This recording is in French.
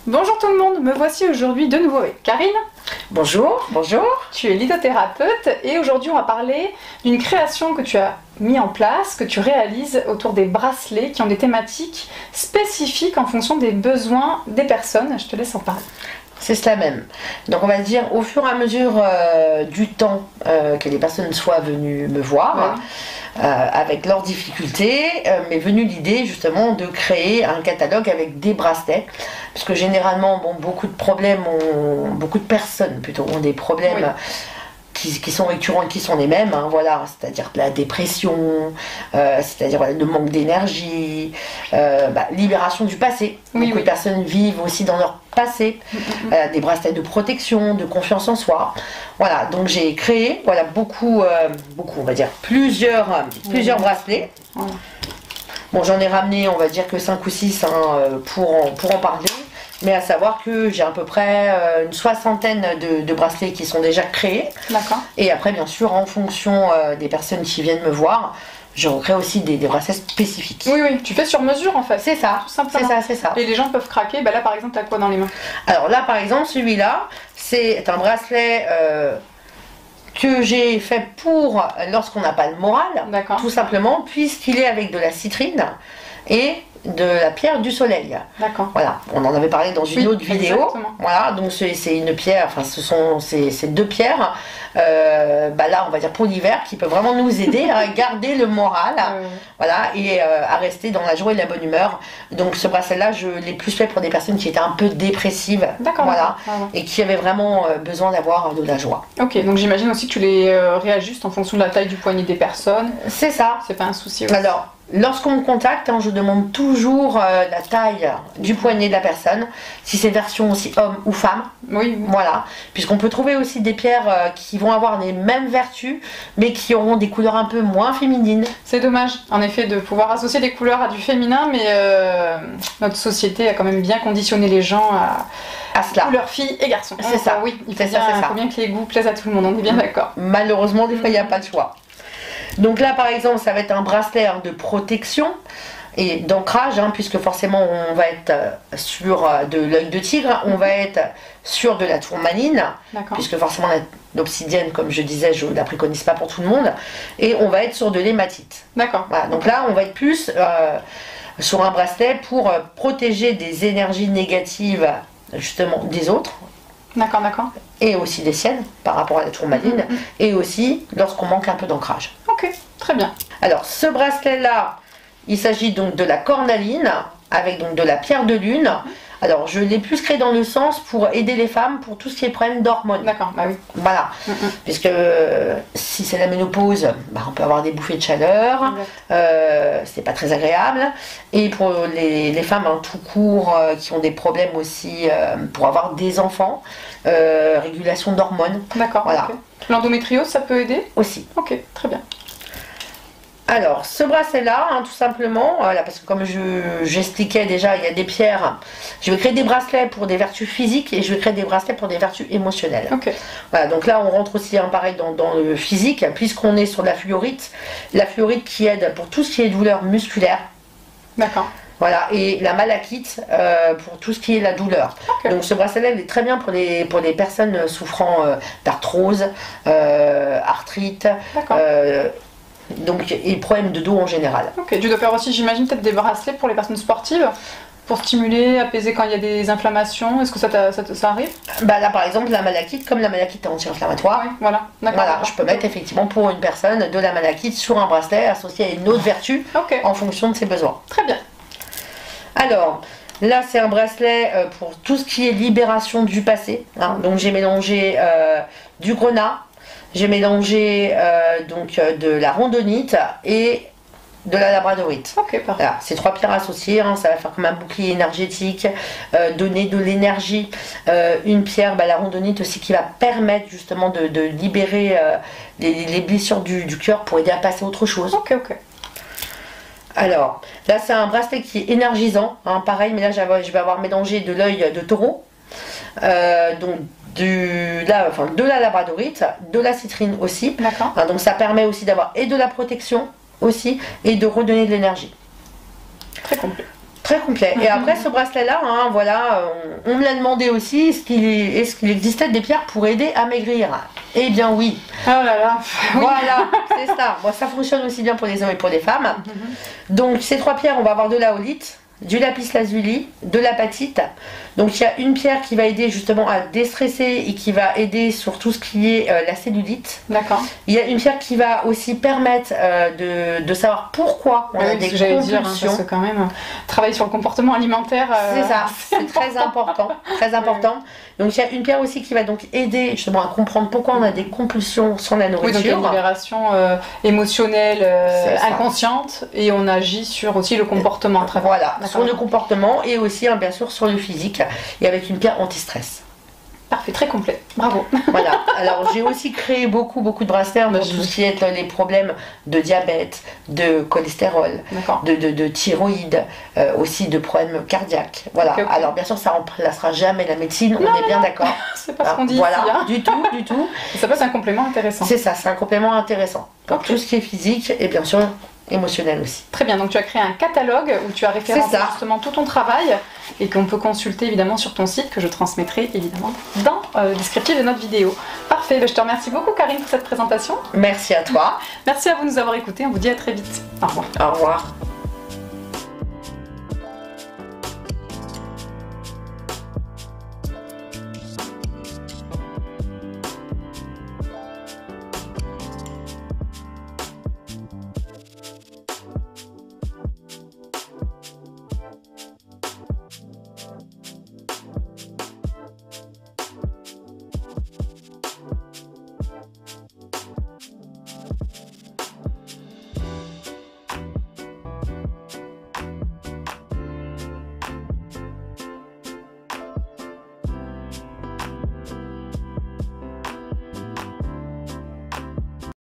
Bonjour tout le monde, me voici aujourd'hui de nouveau avec Karine. Bonjour, bonjour. Tu es lithothérapeute et aujourd'hui on va parler d'une création que tu as mis en place, que tu réalises autour des bracelets qui ont des thématiques spécifiques en fonction des besoins des personnes. Je te laisse en parler. C'est cela même. Donc on va dire au fur et à mesure du temps que les personnes soient venues me voir, avec leurs difficultés, m'est venue l'idée justement de créer un catalogue avec des bracelets. Parce que généralement, beaucoup de personnes plutôt ont des problèmes qui sont récurrents et qui sont les mêmes, voilà, c'est-à-dire la dépression, c'est-à-dire le manque d'énergie, libération du passé. Beaucoup de personnes vivent aussi dans leur passé, des bracelets de protection, de confiance en soi. Voilà, donc j'ai créé beaucoup, on va dire plusieurs bracelets. Bon, j'en ai ramené, on va dire que 5 ou 6 pour en parler. Mais à savoir que j'ai à peu près une soixantaine de bracelets qui sont déjà créés. D'accord. Et après, bien sûr, en fonction des personnes qui viennent me voir, je recrée aussi des bracelets spécifiques. Oui, tu fais sur mesure en fait. C'est ça, tout simplement. C'est ça. Et les gens peuvent craquer. Là, par exemple, tu as quoi dans les mains? Alors là, par exemple, celui-là, c'est un bracelet que j'ai fait pour lorsqu'on n'a pas le moral. D'accord. Tout simplement, puisqu'il est avec de la citrine et de la pierre du soleil. D'accord. Voilà, on en avait parlé dans une autre vidéo. Exactement. Voilà, donc c'est une pierre, enfin ce sont ces deux pierres, là on va dire pour l'hiver, qui peuvent vraiment nous aider à garder le moral, voilà, et à rester dans la joie et la bonne humeur. Donc ce bracelet-là, je l'ai plus fait pour des personnes qui étaient un peu dépressives, voilà, et qui avaient vraiment besoin d'avoir de la joie. Ok, donc j'imagine aussi que tu les réajustes en fonction de la taille du poignet des personnes. C'est ça. C'est pas un souci aussi. Alors, lorsqu'on me contacte, je demande toujours la taille du poignet de la personne, si c'est version aussi homme ou femme. Oui. Voilà, puisqu'on peut trouver aussi des pierres qui vont avoir les mêmes vertus, mais qui auront des couleurs un peu moins féminines. C'est dommage, en effet, de pouvoir associer des couleurs à du féminin, mais notre société a quand même bien conditionné les gens à cela. Couleurs filles et garçons. C'est ça. Oui, il faut bien que les goûts plaisent à tout le monde, on est bien d'accord. Malheureusement, des fois, il n'y a pas de choix. Donc là, par exemple, ça va être un bracelet de protection et d'ancrage, puisque forcément, on va être sur de l'œil de tigre, on va être sur de la tourmaline, puisque forcément, l'obsidienne, comme je disais, je ne la préconise pas pour tout le monde, et on va être sur de l'hématite. D'accord. Voilà, donc là, on va être plus sur un bracelet pour protéger des énergies négatives, justement, des autres. D'accord. Et aussi des siennes par rapport à la tourmaline, et aussi lorsqu'on manque un peu d'ancrage. Ok, très bien. Alors ce bracelet là, il s'agit donc de la cornaline avec donc de la pierre de lune. Alors je l'ai plus créé dans le sens pour aider les femmes pour tout ce qui est problème d'hormones. D'accord, bah oui. Voilà, puisque si c'est la ménopause, on peut avoir des bouffées de chaleur, c'est pas très agréable. Et pour les femmes tout court qui ont des problèmes aussi pour avoir des enfants, régulation d'hormones. D'accord, voilà. Okay. L'endométriose, ça peut aider aussi. Ok, très bien. Alors, ce bracelet-là, tout simplement, parce que comme j'expliquais déjà, il y a des pierres. Je vais créer des bracelets pour des vertus physiques et je vais créer des bracelets pour des vertus émotionnelles. Okay. Voilà, donc là, on rentre aussi pareil dans le physique, puisqu'on est sur la fluorite. La fluorite qui aide pour tout ce qui est douleur musculaire. D'accord. Voilà, et la malachite pour tout ce qui est la douleur. Okay. Donc ce bracelet il est très bien pour les personnes souffrant d'arthrose, arthrite. Donc, et problèmes de dos en général. Ok, tu dois faire aussi, j'imagine, peut-être des bracelets pour les personnes sportives, pour stimuler, apaiser quand il y a des inflammations. Est-ce que ça arrive? Là, par exemple, la malachite, comme la malachite est anti-inflammatoire, voilà, je peux mettre effectivement pour une personne de la malachite sur un bracelet associé à une autre vertu en fonction de ses besoins. Très bien. Alors, là, c'est un bracelet pour tout ce qui est libération du passé. Donc, j'ai mélangé du grenat. J'ai mélangé de la randonite et de la labradorite. Ok, parfait. Voilà, ces trois pierres associées, ça va faire comme un bouclier énergétique, donner de l'énergie. Une pierre, la randonite aussi, qui va permettre justement de libérer les blessures du cœur pour aider à passer à autre chose. Ok. Alors, là c'est un bracelet qui est énergisant, pareil, mais là je vais avoir mélangé de l'œil de taureau. De la labradorite, de la citrine aussi. Donc ça permet aussi d'avoir et de la protection aussi et de redonner de l'énergie. Très complet. Très complet. Et après ce bracelet-là, hein, voilà, on me l'a demandé aussi, est-ce qu'il existait des pierres pour aider à maigrir? Eh bien oui. Oh là là. Voilà, c'est ça. Bon, ça fonctionne aussi bien pour les hommes et pour les femmes. Donc ces 3 pierres, on va avoir de l'aolite, du lapis lazuli, de l'apatite. Donc il y a une pierre qui va aider justement à déstresser et qui va aider sur tout ce qui est la cellulite. D'accord. Il y a une pierre qui va aussi permettre de savoir pourquoi on a des compulsions. Dire, hein, parce que quand même, travailler sur le comportement alimentaire. C'est ça, c'est très important. Très important. Donc il y a une pierre aussi qui va donc aider justement à comprendre pourquoi on a des compulsions sur la nourriture. Oui, donc il y a une libération émotionnelle inconsciente et on agit sur aussi le comportement à travers. Voilà, sur le comportement et aussi bien sûr sur le physique et avec une pierre anti-stress. Parfait, très complet, bravo. Voilà, alors j'ai aussi créé beaucoup de bracelets pour tout ce qui est les problèmes de diabète, de cholestérol, de thyroïde, aussi de problèmes cardiaques. Voilà, alors bien sûr ça remplacera jamais la médecine, on est bien d'accord. C'est pas ce qu'on dit voilà, ici. Hein. Du tout. Et ça peut être un complément intéressant. C'est ça, c'est un complément intéressant. Pour tout ce qui est physique et bien sûr émotionnel aussi. Très bien, donc tu as créé un catalogue où tu as référencé justement tout ton travail et qu'on peut consulter évidemment sur ton site que je transmettrai évidemment dans le descriptif de notre vidéo. Parfait, je te remercie beaucoup Karine pour cette présentation. Merci à toi. Merci à vous de nous avoir écoutés, on vous dit à très vite. Au revoir. Au revoir.